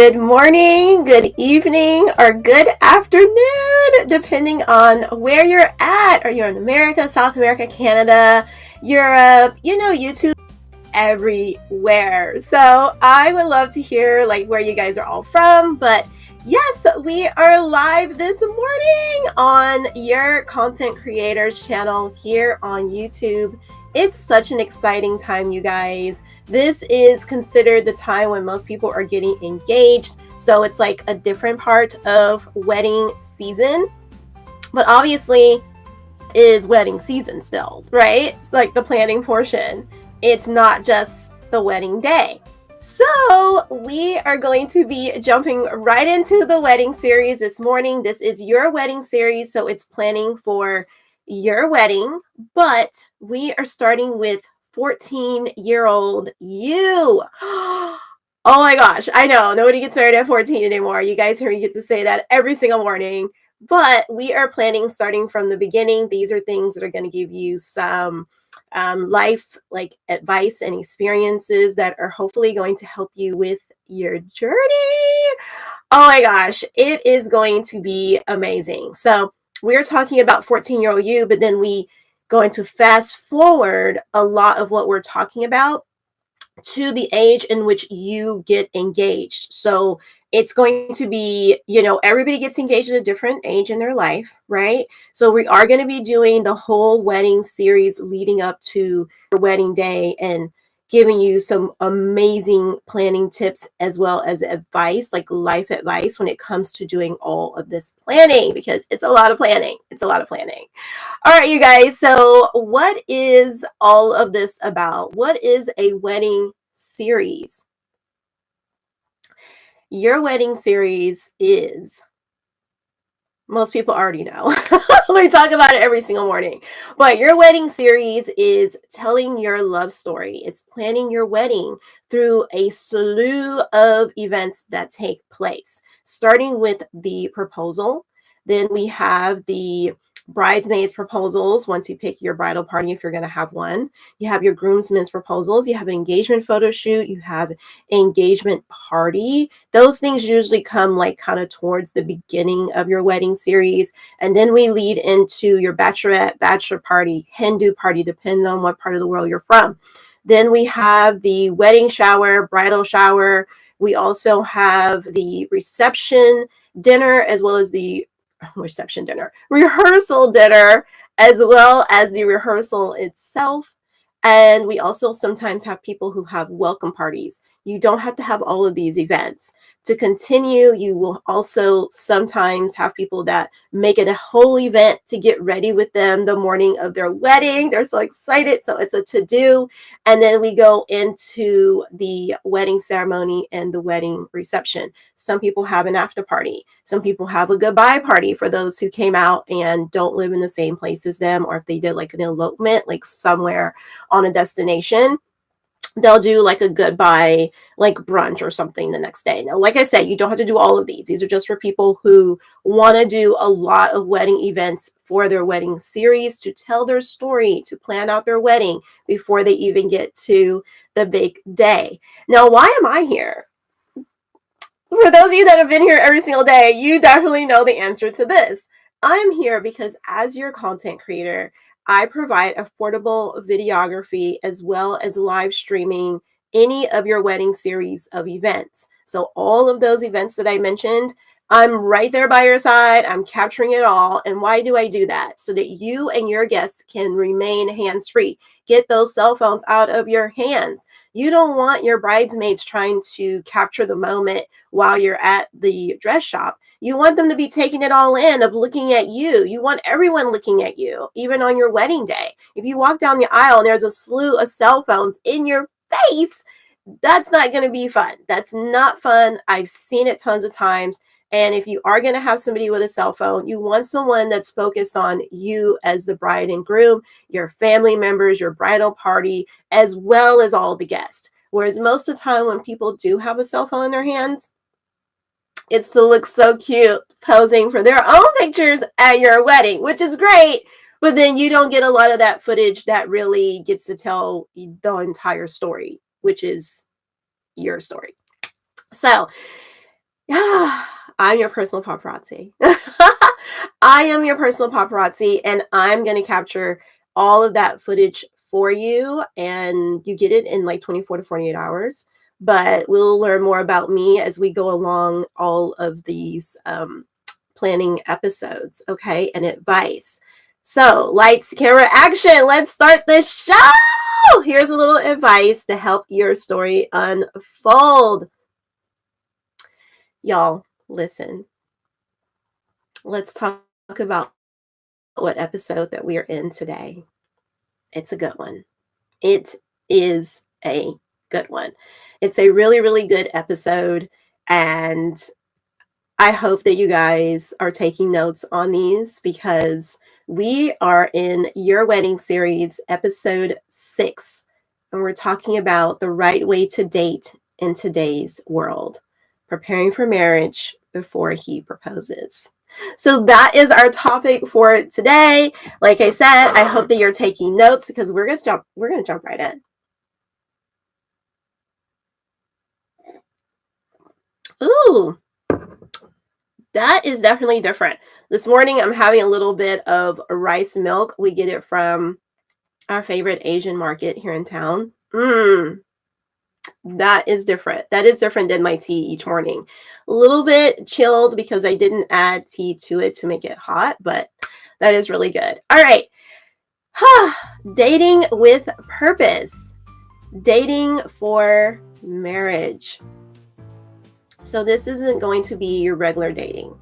Good morning, good evening, or good afternoon, depending on where you're at. Are you in America, South America, Canada, Europe, YouTube, everywhere. So I would love to hear where you guys are all from. But yes, we are live this morning on your content creators channel here on YouTube. It's such an exciting time, you guys. This is considered the time when most people are getting engaged. So it's like a different part of wedding season. But obviously, it is wedding season still, right? It's like the planning portion. It's not just the wedding day. So we are going to be jumping right into the wedding series this morning. This is your wedding series, so it's planning for your wedding, but we are starting with 14-year-old you. Oh my gosh, I know nobody gets married at 14 anymore. You guys hear me get to say that every single morning, but we are planning starting from the beginning. These are things that are going to give you some life advice and experiences that are hopefully going to help you with your journey. Oh my gosh, it is going to be amazing. So we're talking about 14-year-old you, but then we going to fast forward a lot of what we're talking about to the age in which you get engaged. So it's going to be, everybody gets engaged at a different age in their life, right? So we are going to be doing the whole wedding series leading up to your wedding day and giving you some amazing planning tips as well as advice, like life advice when it comes to doing all of this planning, because it's a lot of planning. It's a lot of planning. All right, you guys. So what is all of this about? What is a wedding series? Your wedding series is, most people already know. We talk about it every single morning. But your wedding series is telling your love story. It's planning your wedding through a slew of events that take place, starting with the proposal. Then we have the bridesmaids proposals once you pick your bridal party, if you're going to have one. You have your groomsmen's proposals. You have an engagement photo shoot. You have engagement party. Those things usually come kind of towards the beginning of your wedding series. And then we lead into your bachelorette, bachelor party, hen do party, depending on what part of the world you're from. Then we have the wedding shower, bridal shower. We also have the reception dinner, as well as the rehearsal dinner, as well as the rehearsal itself. And we also sometimes have people who have welcome parties. You don't have to have all of these events. To continue, you will also sometimes have people that make it a whole event to get ready with them the morning of their wedding. They're so excited. So it's a to-do. And then we go into the wedding ceremony and the wedding reception. Some people have an after party. Some people have a goodbye party for those who came out and don't live in the same place as them, or if they did an elopement, somewhere on a destination, they'll do a goodbye brunch or something the next day. Now, like I said, you don't have to do all of these. These are just for people who want to do a lot of wedding events for their wedding series, to tell their story, to plan out their wedding before they even get to the big day. Now, why am I here? For those of you that have been here every single day, you definitely know the answer to this. I'm here because as your content creator, I provide affordable videography as well as live streaming any of your wedding series of events. So all of those events that I mentioned, I'm right there by your side. I'm capturing it all. And why do I do that? So that you and your guests can remain hands-free. Get those cell phones out of your hands. You don't want your bridesmaids trying to capture the moment while you're at the dress shop. You want them to be taking it all in, of looking at you. You want everyone looking at you, even on your wedding day. If you walk down the aisle and there's a slew of cell phones in your face, that's not going to be fun. That's not fun. I've seen it tons of times. And if you are going to have somebody with a cell phone, you want someone that's focused on you as the bride and groom, your family members, your bridal party, as well as all the guests. Whereas most of the time when people do have a cell phone in their hands, it's to look so cute posing for their own pictures at your wedding, which is great. But then you don't get a lot of that footage that really gets to tell the entire story, which is your story. So Yeah, I'm your personal paparazzi. I am your personal paparazzi, and I'm going to capture all of that footage for you, and you get it in like 24 to 48 hours. But we'll learn more about me as we go along all of these planning episodes, okay, and advice. So, lights, camera, action. Let's start this show. Here's a little advice to help your story unfold. Y'all, listen. Let's talk about what episode that we are in today. It's a good one. It is a good one. It's a really, really good episode. And I hope that you guys are taking notes on these because we are in Your Wedding Series, episode 6. And we're talking about the right way to date in today's world, preparing for marriage before he proposes. So that is our topic for today. Like I said, I hope that you're taking notes because we're gonna jump right in. Ooh, that is definitely different. This morning I'm having a little bit of rice milk. We get it from our favorite Asian market here in town. That is different. That is different than my tea each morning. A little bit chilled because I didn't add tea to it to make it hot, but that is really good. All right. Dating with purpose. Dating for marriage. So this isn't going to be your regular dating.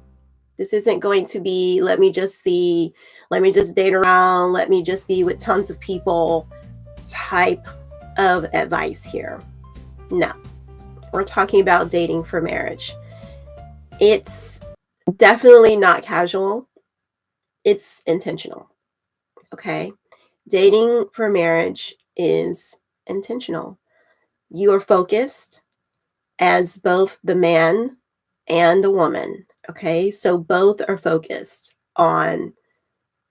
This isn't going to be, let me just see, let me just date around, let me just be with tons of people type of advice here. No, we're talking about dating for marriage. It's definitely not casual. It's intentional. Okay. Dating for marriage is intentional. You are focused as both the man and the woman. Okay. So both are focused on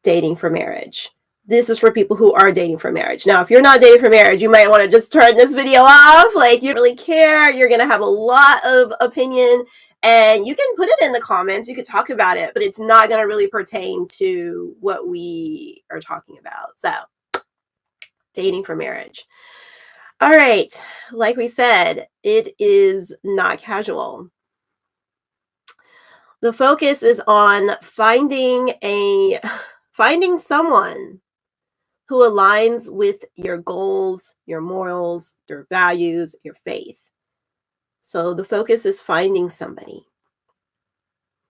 dating for marriage. This is for people who are dating for marriage. Now, if you're not dating for marriage, you might want to just turn this video off. Like, you don't really care. You're going to have a lot of opinion, and you can put it in the comments. You could talk about it, but it's not going to really pertain to what we are talking about. So, dating for marriage. All right. Like we said, it is not casual. The focus is on finding someone who aligns with your goals, your morals, your values, your faith. So the focus is finding somebody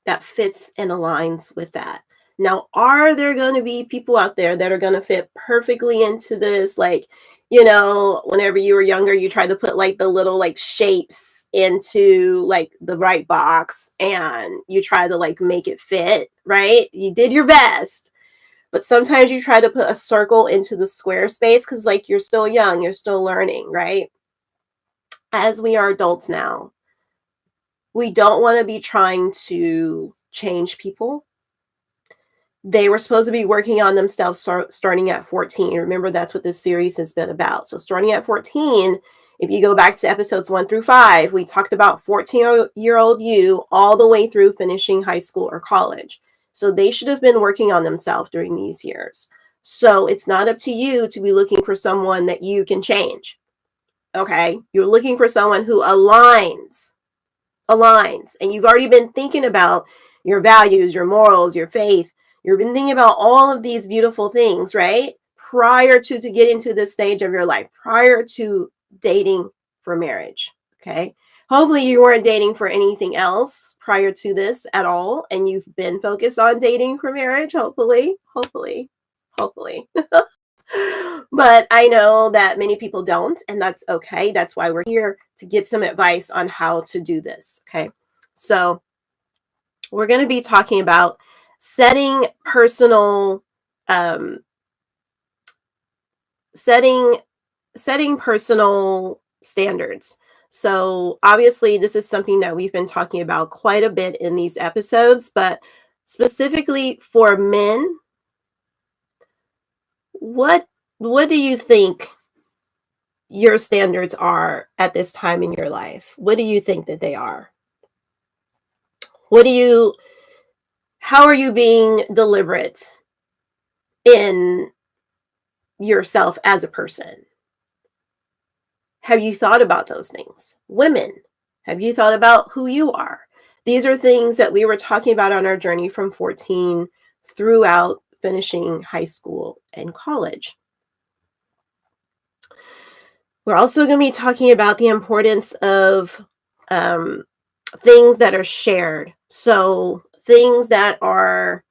that fits and aligns with that. Now, are there going to be people out there that are going to fit perfectly into this? Like, you know, whenever you were younger, you tried to put like the little like shapes into like the right box and you try to like make it fit, right? You did your best. But sometimes you try to put a circle into the square space because, like, you're still young, you're still learning, right? As we are adults now, we don't want to be trying to change people. They were supposed to be working on themselves starting at 14. Remember, that's what this series has been about. So starting at 14, if you go back to episodes 1 through 5, we talked about 14-year-old you all the way through finishing high school or college. So they should have been working on themselves during these years. So it's not up to you to be looking for someone that you can change. Okay? You're looking for someone who aligns. And you've already been thinking about your values, your morals, your faith. You've been thinking about all of these beautiful things, right? Prior to getting to this stage of your life, prior to dating for marriage. Okay? Hopefully you weren't dating for anything else prior to this at all, and you've been focused on dating for marriage, hopefully. But I know that many people don't, and that's okay. That's why we're here to get some advice on how to do this, okay? So we're going to be talking about setting personal personal standards. So obviously this is something that we've been talking about quite a bit in these episodes, but specifically for men, what do you think your standards are at this time in your life? What do you think that they are? How are you being deliberate in yourself as a person? Have you thought about those things? Women, have you thought about who you are? These are things that we were talking about on our journey from 14 throughout finishing high school and college. We're also going to be talking about the importance of things that are shared. So things that are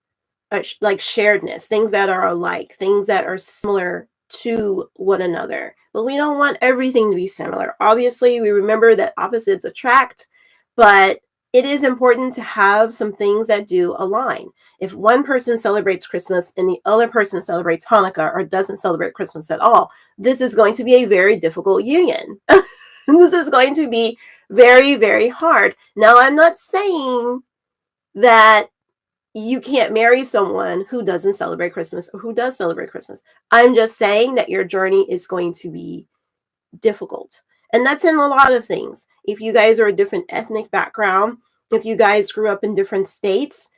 like sharedness, things that are alike, things that are similar to one another. But we don't want everything to be similar. Obviously, we remember that opposites attract, but it is important to have some things that do align. If one person celebrates Christmas and the other person celebrates Hanukkah or doesn't celebrate Christmas at all, this is going to be a very difficult union. This is going to be very, very hard. Now, I'm not saying that you can't marry someone who doesn't celebrate Christmas or who does celebrate Christmas. I'm just saying that your journey is going to be difficult. And that's in a lot of things. If you guys are a different ethnic background, if you guys grew up in different states,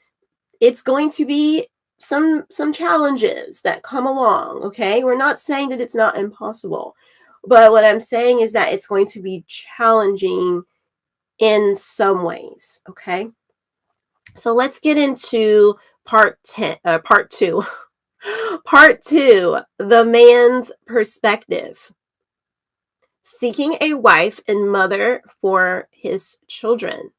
it's going to be some challenges that come along, okay? We're not saying that it's not impossible. But what I'm saying is that it's going to be challenging in some ways, okay? So let's get into part 2. Part 2, the man's perspective. Seeking a wife and mother for his children.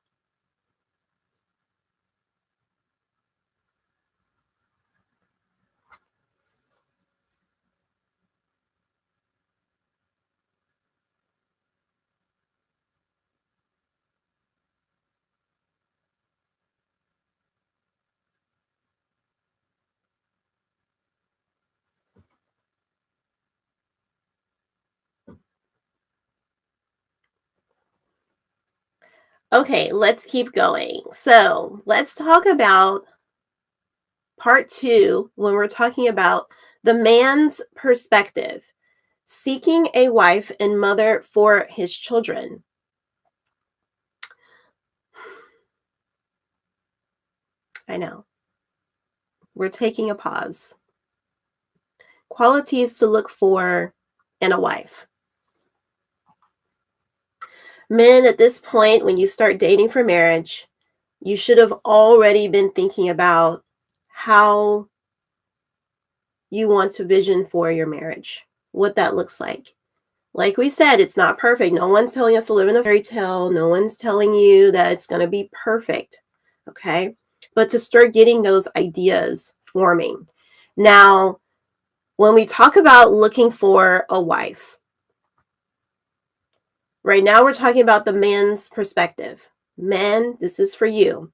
Okay, let's keep going. So let's talk about part 2 when we're talking about the man's perspective. Seeking a wife and mother for his children. I know. We're taking a pause. Qualities to look for in a wife. Men, at this point, when you start dating for marriage, you should have already been thinking about how you want to vision for your marriage, what that looks like. Like we said, it's not perfect. No one's telling us to live in a fairy tale. No one's telling you that it's going to be perfect, okay? But to start getting those ideas forming. Now, when we talk about looking for a wife, right now we're talking about the man's perspective. Men, this is for you,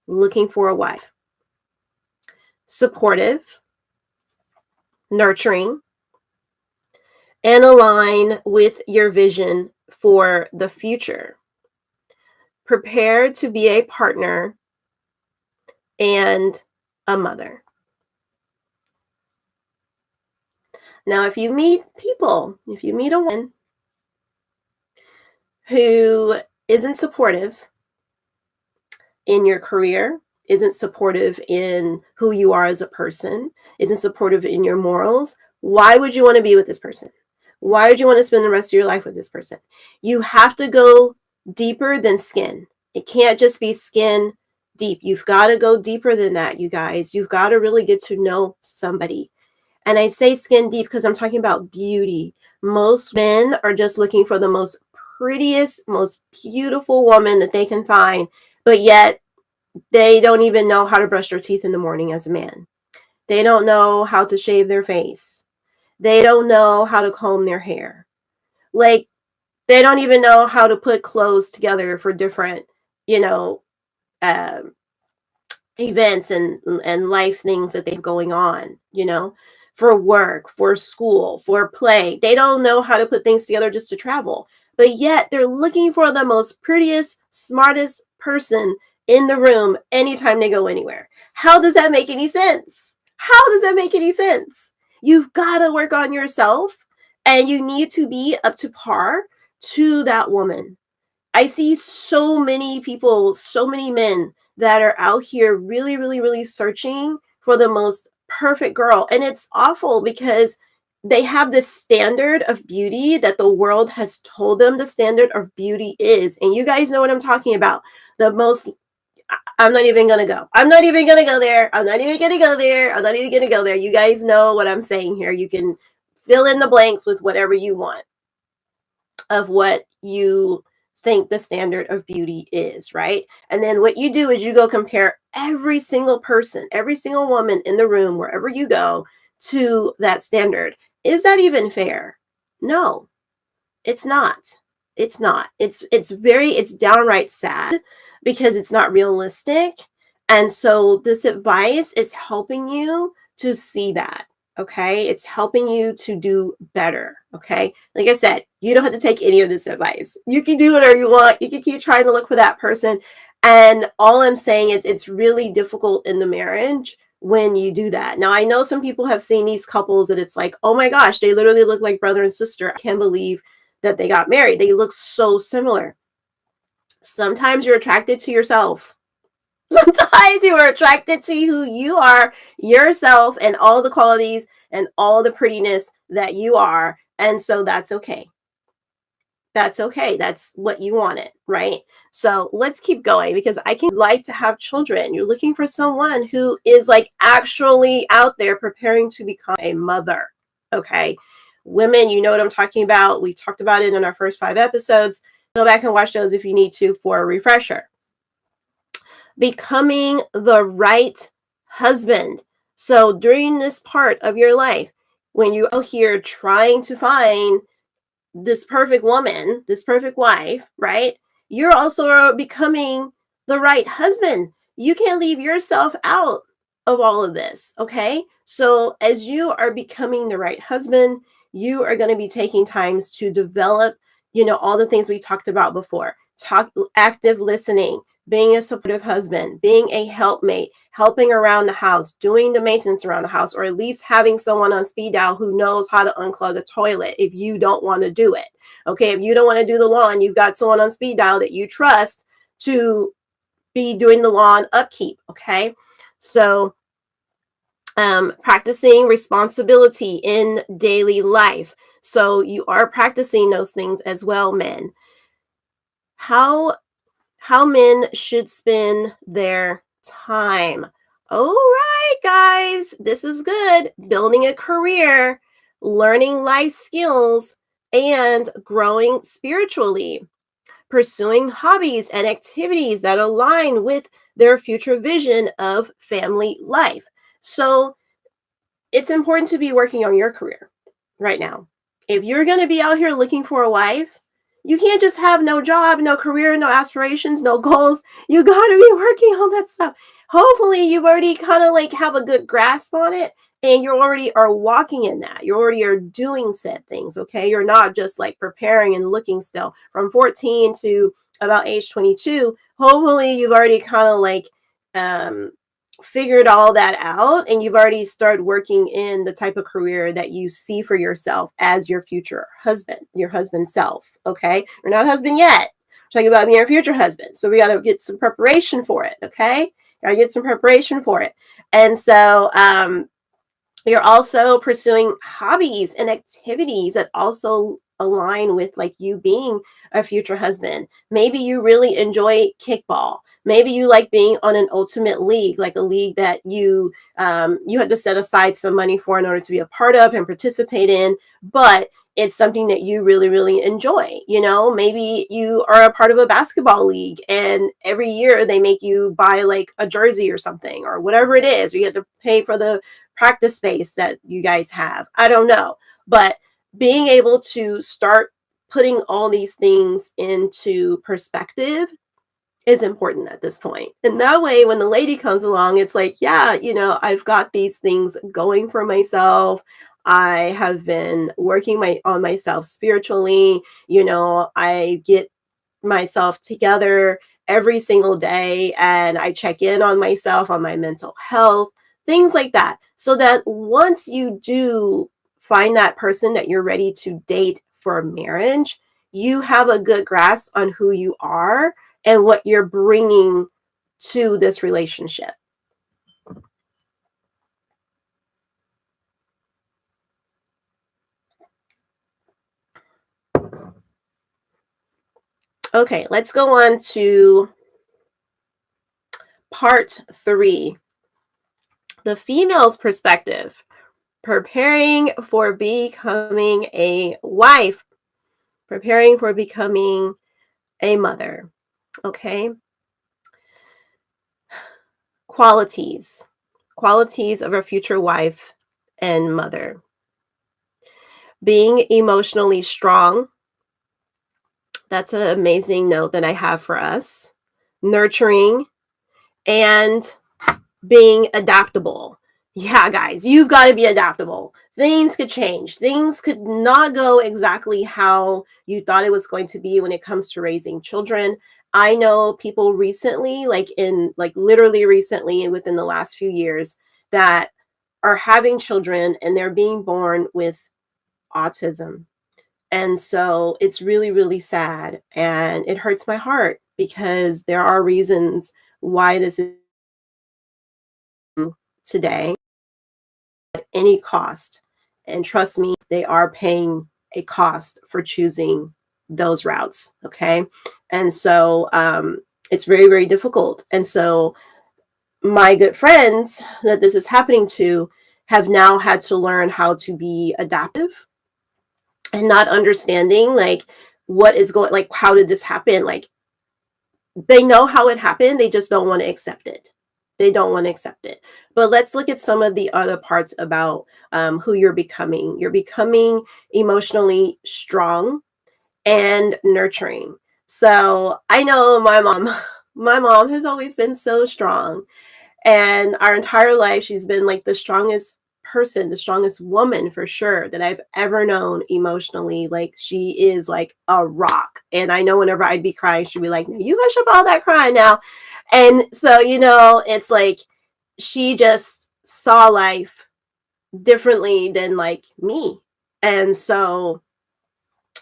looking for a wife. Supportive, nurturing, and align with your vision for the future. Prepared to be a partner and a mother. Now, if you meet a woman who isn't supportive in your career, isn't supportive in who you are as a person, isn't supportive in your morals, why would you want to be with this person? Why would you want to spend the rest of your life with this person? You have to go deeper than skin. It can't just be skin deep. You've got to go deeper than that, you guys. You've got to really get to know somebody. And I say skin deep because I'm talking about beauty. Most men are just looking for the most prettiest, most beautiful woman that they can find, but yet they don't even know how to brush their teeth in the morning as a man. They don't know how to shave their face. They don't know how to comb their hair. Like, they don't even know how to put clothes together for different, events and life things that they have going on, for work, for school, for play. They don't know how to put things together just to travel. But yet they're looking for the most prettiest, smartest person in the room anytime they go anywhere. How does that make any sense? How does that make any sense? You've got to work on yourself, and you need to be up to par to that woman. I see so many people, so many men that are out here really, really, really searching for the most perfect girl. And it's awful because they have this standard of beauty that the world has told them the standard of beauty is. And you guys know what I'm talking about. The most, I'm not even going to go. I'm not even going to go there. I'm not even going to go there. I'm not even going to go there. You guys know what I'm saying here. You can fill in the blanks with whatever you want of what you think the standard of beauty is, right? And then what you do is you go compare every single person, every single woman in the room, wherever you go, to that standard. Is that even fair? No, it's not. It's not. It's downright sad because it's not realistic. And so this advice is helping you to see that. Okay, it's helping you to do better. Okay, like I said, you don't have to take any of this advice. You can do whatever you want. You can keep trying to look for that person. And all I'm saying is it's really difficult in the marriage when you do that. Now, I know some people have seen these couples that it's like, oh my gosh, they literally look like brother and sister. I can't believe that they got married. They look so similar. Sometimes you're attracted to yourself. Sometimes you are attracted to who you are, yourself, and all the qualities and all the prettiness that you are. And so that's okay. That's okay. That's what you wanted, right? So let's keep going because I can like to have children. You're looking for someone who is like actually out there preparing to become a mother. Okay. Women, you know what I'm talking about. We talked about it in our first 5 episodes. Go back and watch those if you need to for a refresher. Becoming the right husband. So during this part of your life, when you're out here trying to find this perfect woman, this perfect wife, right? You're also becoming the right husband. You can't leave yourself out of all of this, okay? So as you are becoming the right husband, you are going to be taking times to develop, all the things we talked about before. Active listening, being a supportive husband, being a helpmate, helping around the house, doing the maintenance around the house, or at least having someone on speed dial who knows how to unclog a toilet if you don't want to do it. Okay, if you don't want to do the lawn, you've got someone on speed dial that you trust to be doing the lawn upkeep. Okay, so practicing responsibility in daily life. So you are practicing those things as well, men. How men should spend their time. All right, guys, this is good. Building a career, learning life skills, and growing spiritually. Pursuing hobbies and activities that align with their future vision of family life. So it's important to be working on your career right now. If you're going to be out here looking for a wife, you can't just have no job, no career, no aspirations, no goals. You got to be working on that stuff. Hopefully you've already kind of like have a good grasp on it and you already are walking in that. You already are doing said things, okay? You're not just like preparing and looking still. From 14 to about age 22, hopefully you've already kind of like figured all that out and you've already started working in the type of career that you see for yourself as your future husband, your husband's self. Okay, you're not a husband yet. We're talking about being your future husband, so we got to get some preparation for it. Okay, gotta get some preparation for it. And so you're also pursuing hobbies and activities that also align with like you being a future husband. Maybe you really enjoy kickball. Maybe you like being on an ultimate league, like a league that you had to set aside some money for in order to be a part of and participate in, but it's something that you really, really enjoy. Maybe you are a part of a basketball league and every year they make you buy like a jersey or something or whatever it is, or you have to pay for the practice space that you guys have. I don't know, but being able to start putting all these things into perspective is important at this point. And that way, when the lady comes along, it's like, yeah, I've got these things going for myself. I have been working on myself spiritually. I get myself together every single day and I check in on myself, on my mental health, things like that. So that once you do find that person that you're ready to date for marriage, you have a good grasp on who you are and what you're bringing to this relationship. Okay, let's go on to part 3. The female's perspective, preparing for becoming a wife, preparing for becoming a mother. Okay. Qualities of a future wife and mother. Being emotionally strong. That's an amazing note that I have for us. Nurturing and being adaptable. Yeah, guys, you've got to be adaptable. Things could change. Things could not go exactly how you thought it was going to be when it comes to raising children. I know people recently, like literally recently within the last few years, that are having children and they're being born with autism. And so it's really, really sad. And it hurts my heart because there are reasons why this is today at any cost. And trust me, they are paying a cost for choosing those routes. Okay. And so it's very, very difficult. And so my good friends that this is happening to have now had to learn how to be adaptive and not understanding like what is going, like how did this happen? Like they know how it happened, they just don't want to accept it. They don't want to accept it. But let's look at some of the other parts about who you're becoming. You're becoming emotionally strong and nurturing. So I know my mom, my mom has always been so strong. And our entire life, she's been like the strongest person, the strongest woman for sure that I've ever known emotionally. Like she is like a rock. And I know whenever I'd be crying, she'd be like, "No, you hush up all that crying now." And so, you know, it's like she just saw life differently than like me. And so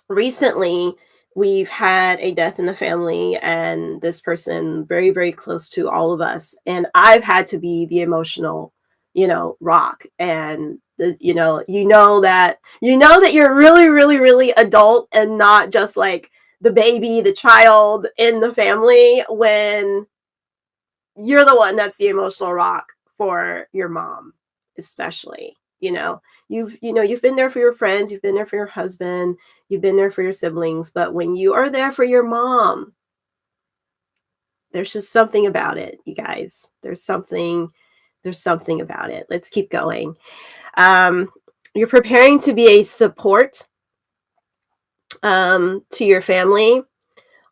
recently we've had a death in the family and this person very, very close to all of us. And I've had to be the emotional, you know, rock. And you know that you're really, really, really adult and not just like the baby, the child in the family when you're the one that's the emotional rock for your mom, especially. You've been there for your friends, you've been there for your husband, you've been there for your siblings, but when you are there for your mom, there's just something about it, you guys. There's something about it. Let's keep going. You're preparing to be a support to your family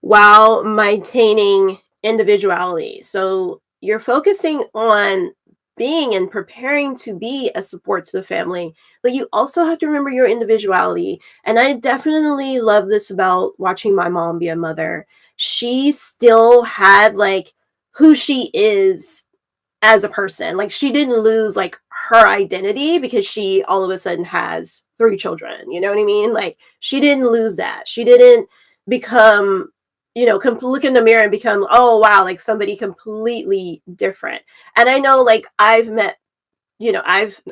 while maintaining individuality. So you're focusing on being and preparing to be a support to the family, but you also have to remember your individuality. And I definitely love this about watching my mom be a mother. She still had like who she is as a person. Like she didn't lose like her identity because she all of a sudden has 3 children. You know what I mean? Like she didn't lose that. She didn't become, look in the mirror and become, oh wow, like somebody completely different. And I know like I've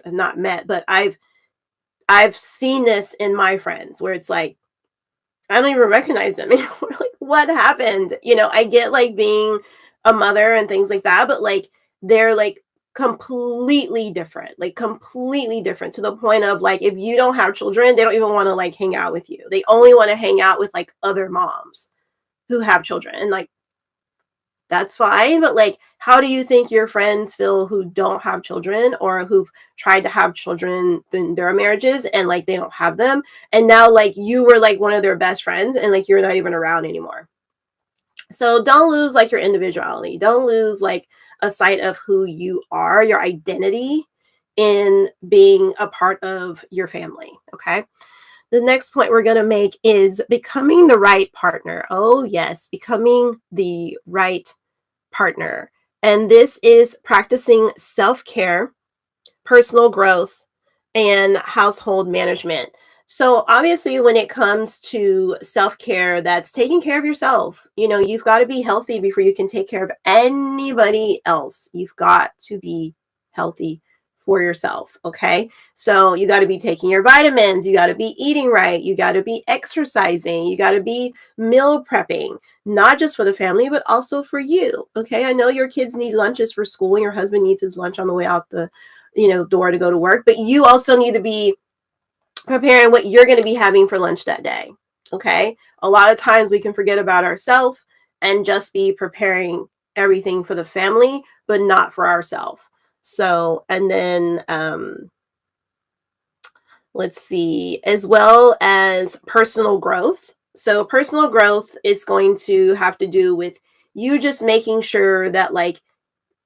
not met, but I've seen this in my friends where it's like I don't even recognize them anymore. Like what happened? I get like being a mother and things like that, but like they're like completely different, to the point of like if you don't have children, they don't even want to like hang out with you. They only want to hang out with like other moms who have children. And like that's fine, but like how do you think your friends feel who don't have children or who've tried to have children in their marriages and like they don't have them, and now like you were like one of their best friends and like you're not even around anymore? So don't lose like your individuality. Don't lose like a sight of who you are, your identity in being a part of your family. Okay. The next point we're going to make is becoming the right partner. Oh, yes, becoming the right partner. And this is practicing self-care, personal growth, and household management. So obviously when it comes to self-care, that's taking care of yourself. You've got to be healthy before you can take care of anybody else. You've got to be healthy for yourself, okay? So you got to be taking your vitamins, you got to be eating right, you got to be exercising, you got to be meal prepping, not just for the family but also for you, okay? I know your kids need lunches for school and your husband needs his lunch on the way out the door to go to work, but you also need to be preparing what you're going to be having for lunch that day. Okay. A lot of times we can forget about ourselves and just be preparing everything for the family, but not for ourselves. So, and then let's see, as well as personal growth. So, personal growth is going to have to do with you just making sure that, like,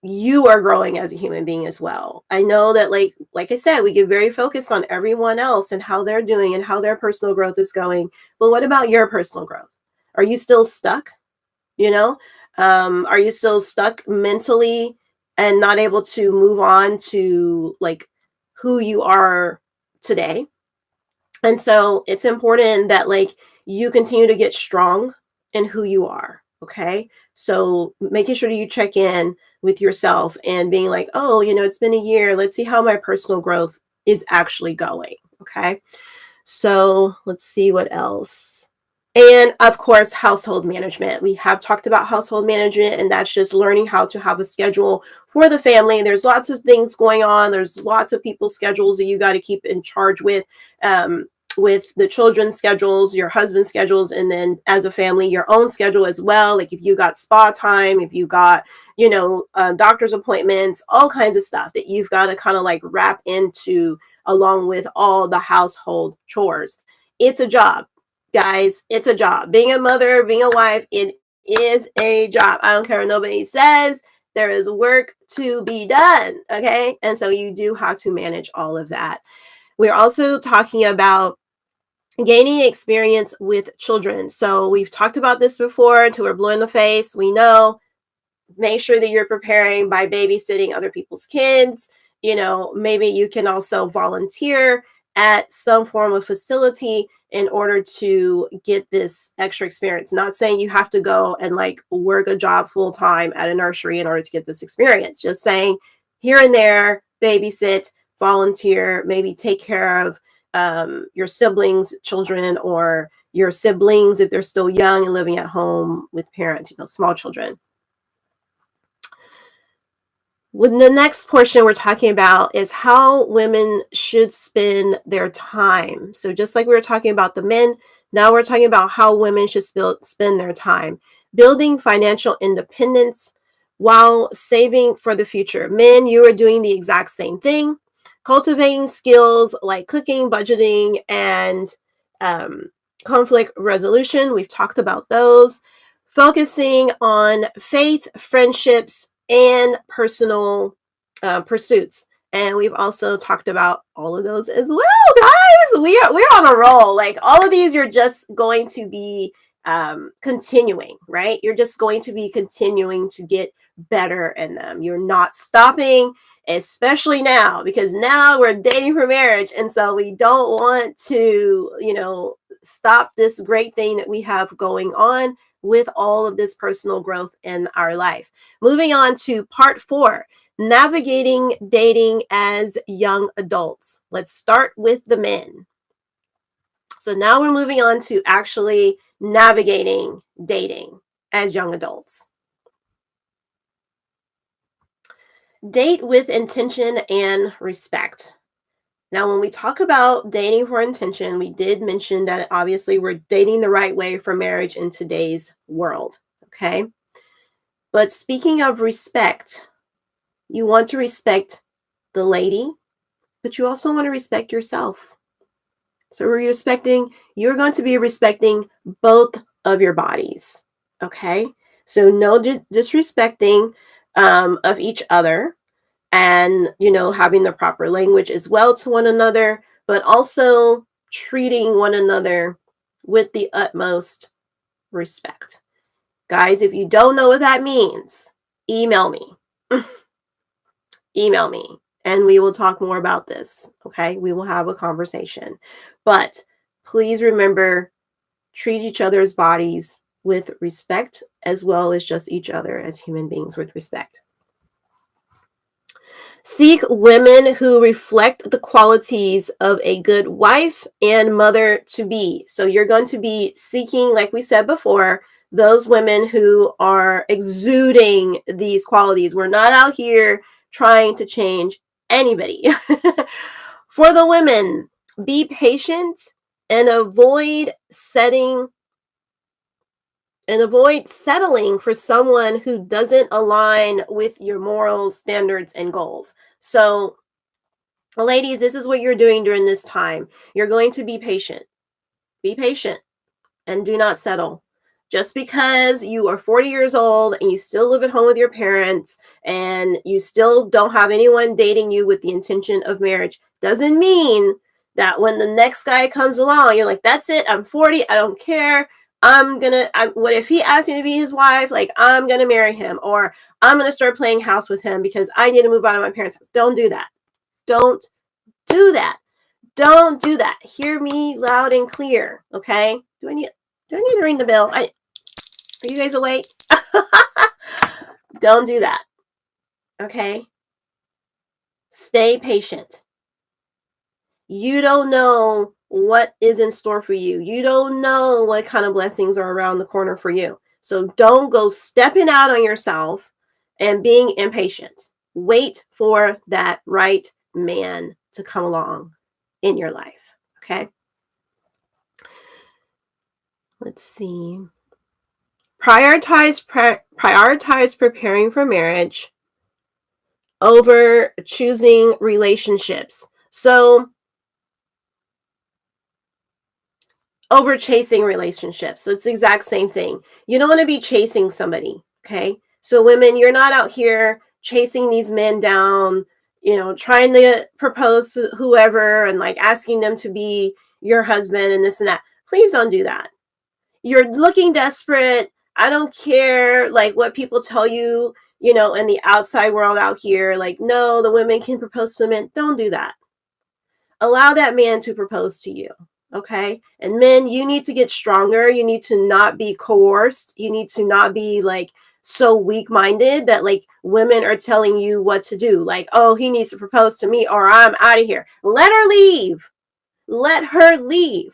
you are growing as a human being as well. I know that like I said, we get very focused on everyone else and how they're doing and how their personal growth is going. But what about your personal growth? Are you still stuck? You know? Are you still stuck mentally and not able to move on to like who you are today? And so it's important that like you continue to get strong in who you are. Okay. So making sure that you check in with yourself and being like, oh, it's been a year. Let's see how my personal growth is actually going. Okay. So let's see what else. And of course, household management. We have talked about household management, and that's just learning how to have a schedule for the family. There's lots of things going on. There's lots of people's schedules that you got to keep in charge with the children's schedules, your husband's schedules, and then as a family, your own schedule as well. Like if you got spa time, if you got, doctor's appointments, all kinds of stuff that you've got to kind of like wrap into along with all the household chores. It's a job, guys. It's a job. Being a mother, being a wife, it is a job. I don't care what nobody says. There is work to be done. Okay. And so you do have to manage all of that. We're also talking about gaining experience with children. So we've talked about this before until we're blue in the face. We know, make sure that you're preparing by babysitting other people's kids. Maybe you can also volunteer at some form of facility in order to get this extra experience. Not saying you have to go and like work a job full time at a nursery in order to get this experience. Just saying here and there, babysit, volunteer, maybe take care of your siblings' children or your siblings if they're still young and living at home with parents, small children. When the next portion we're talking about is how women should spend their time. So just like we were talking about the men, now we're talking about how women should spend their time. Building financial independence while saving for the future. Men, you are doing the exact same thing. Cultivating skills like cooking, budgeting, and conflict resolution. We've talked about those. Focusing on faith, friendships, and personal pursuits. And we've also talked about all of those as well, guys. We're on a roll. Like all of these, you're just going to be continuing, right? You're just going to be continuing to get better in them. You're not stopping, especially now, because now we're dating for marriage. And so we don't want to, stop this great thing that we have going on with all of this personal growth in our life. Moving on to part 4, navigating dating as young adults. Let's start with the men. So now we're moving on to actually navigating dating as young adults. Date with intention and respect. Now, when we talk about dating for intention, we did mention that obviously we're dating the right way for marriage in today's world, okay? But speaking of respect, you want to respect the lady, but you also want to respect yourself. So you're going to be respecting both of your bodies, okay? So no disrespecting of each other, and having the proper language as well to one another, but also treating one another with the utmost respect. Guys, if you don't know what that means, email me. Email me and we will talk more about this. Okay, we will have a conversation. But Please remember, treat each other's bodies with respect, as well as just each other as human beings with respect. Seek women who reflect the qualities of a good wife and mother to be. So you're going to be seeking, like we said before, those women who are exuding these qualities. We're not out here trying to change anybody. For the women, be patient and avoid settling for someone who doesn't align with your morals, standards, and goals. So, ladies, this is what you're doing during this time. You're going to be patient. Be patient and do not settle. Just because you are 40 years old and you still live at home with your parents and you still don't have anyone dating you with the intention of marriage doesn't mean that when the next guy comes along, you're like, that's it, I'm 40, I don't care. What if he asks me to be his wife? Like, I'm gonna marry him, or I'm gonna start playing house with him because I need to move out of my parents' house. Don't do that. Don't do that. Don't do that. Hear me loud and clear, okay? Do I need to ring the bell? Are you guys awake? Don't do that, okay? Stay patient. You don't know what is in store for you. You don't know what kind of blessings are around the corner for you. So don't go stepping out on yourself and being impatient. Wait for that right man to come along in your life, okay? Let's see. Prioritize preparing for marriage over choosing relationships. So, over chasing relationships. So it's the exact same thing. You don't want to be chasing somebody, okay? So women, you're not out here chasing these men down, trying to propose to whoever and like asking them to be your husband and this and that. Please don't do that. You're looking desperate. I don't care like what people tell you, in the outside world out here. Like, no, the women can propose to men. Don't do that. Allow that man to propose to you. Okay. And men, you need to get stronger. You need to not be coerced. You need to not be like so weak-minded that like women are telling you what to do. Like, oh, he needs to propose to me or I'm out of here. Let her leave. Let her leave.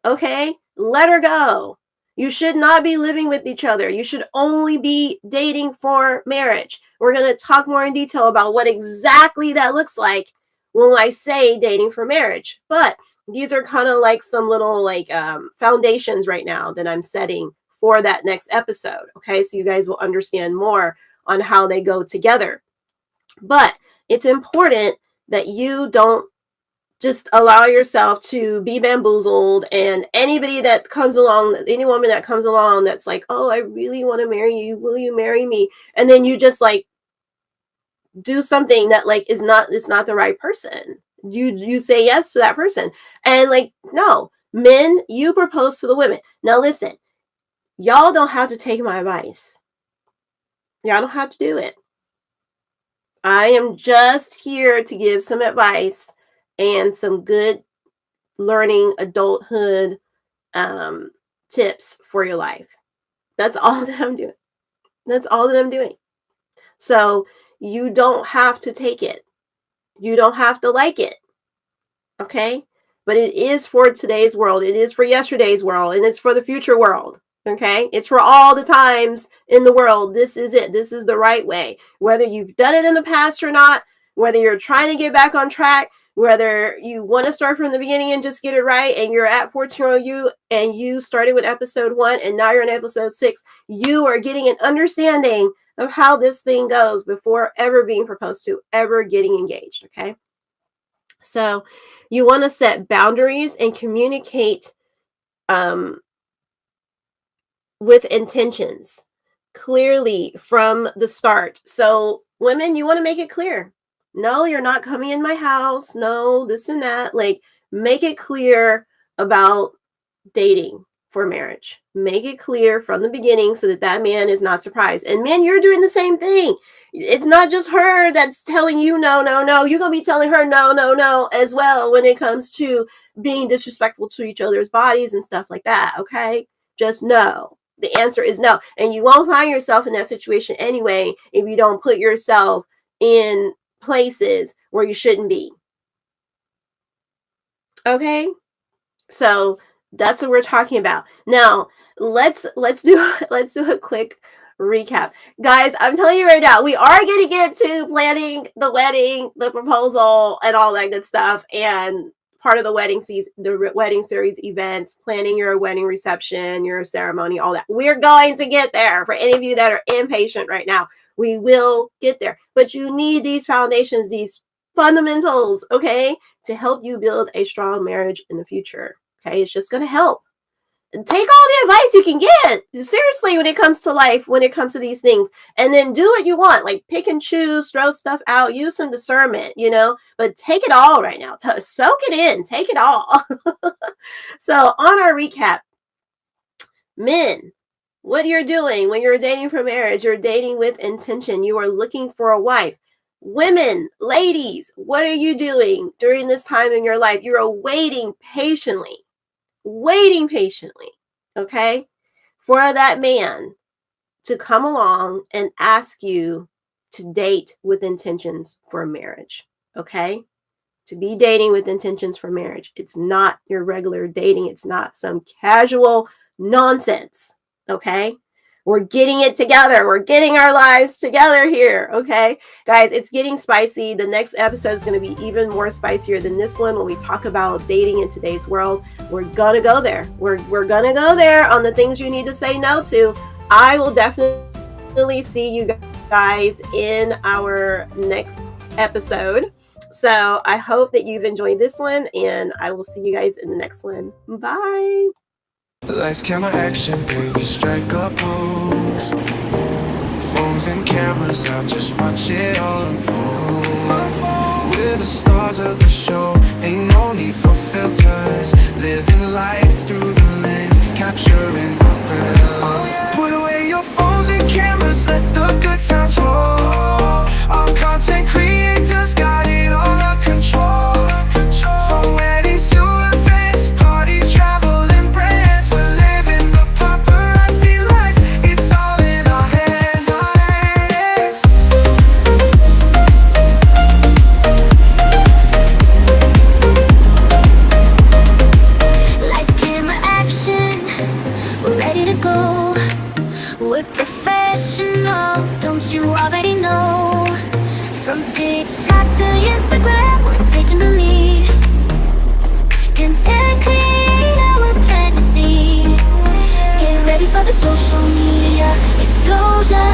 Okay. Let her go. You should not be living with each other. You should only be dating for marriage. We're going to talk more in detail about what exactly that looks like when I say dating for marriage. But these are kind of like some little like foundations right now that I'm setting for that next episode. Okay, so you guys will understand more on how they go together. But it's important that you don't just allow yourself to be bamboozled, and anybody that comes along, any woman that comes along that's like, oh, I really want to marry you, will you marry me? And then you just like do something that like it's not the right person. You say yes to that person, and like, no, men, you propose to the women. Now listen, y'all don't have to take my advice. Y'all don't have to do it. I am just here to give some advice and some good learning adulthood tips for your life. That's all that I'm doing. That's all that I'm doing. So you don't have to take it. You don't have to like it. Okay? But it is for today's world. It is for yesterday's world. And it's for the future world. Okay? It's for all the times in the world. This is it. This is the right way. Whether you've done it in the past or not, whether you're trying to get back on track, whether you want to start from the beginning and just get it right, and you're at 14-year-old you, and you started with episode 1, and now you're in episode 6, you are getting an understanding of how this thing goes before ever being proposed to, ever getting engaged, okay? So you want to set boundaries and communicate with intentions clearly from the start. So women, you want to make it clear. No, you're not coming in my house. No, this and that. Like, make it clear about dating for marriage. Make it clear from the beginning so that that man is not surprised. And men, you're doing the same thing. It's not just her that's telling you no, no, no. You're going to be telling her no, no, no as well when it comes to being disrespectful to each other's bodies and stuff like that, okay? Just no. The answer is no. And you won't find yourself in that situation anyway if you don't put yourself in places where you shouldn't be. Okay? So that's what we're talking about. Now, let's do a quick recap. Guys, I'm telling you right now, we are going to get to planning the wedding, the proposal, and all that good stuff, and part of the wedding series events, planning your wedding reception, your ceremony, all that. We're going to get there. For any of you that are impatient right now, we will get there. But you need these foundations, these fundamentals, okay, to help you build a strong marriage in the future. Okay, it's just going to help. Take all the advice you can get, seriously, when it comes to life, when it comes to these things, and then do what you want, like pick and choose, throw stuff out, use some discernment, you know, but take it all right now. Soak it in, take it all. So on our recap, men, what you're doing when you're dating for marriage, you're dating with intention. You are looking for a wife. Women, ladies, what are you doing during this time in your life? You're waiting patiently, okay, for that man to come along and ask you to date with intentions for marriage, okay? To be dating with intentions for marriage. It's not your regular dating. It's not some casual nonsense, okay? We're getting it together. We're getting our lives together here, okay? Guys, it's getting spicy. The next episode is going to be even more spicier than this one when we talk about dating in today's world. We're going to go there. We're going to go there on the things you need to say no to. I will definitely see you guys in our next episode. So I hope that you've enjoyed this one, and I will see you guys in the next one. Bye. Lights, camera, action, baby, strike a pose. Phones and cameras out, just watch it all unfold. We're the stars of the show, ain't no need for filters. Living life through the lens, capturing our breath. Put away your phones and cameras, let the good times roll. Our content creators got it all under control. From weddings to events, parties, travel and brands, we're living the paparazzi life. It's all in our hands. Lights, camera, action, we're ready to go. We're professionals, don't you already know? From TikTok to Instagram, we're taking the lead. Content creator, we're planting the seed. Get ready for the social media explosion.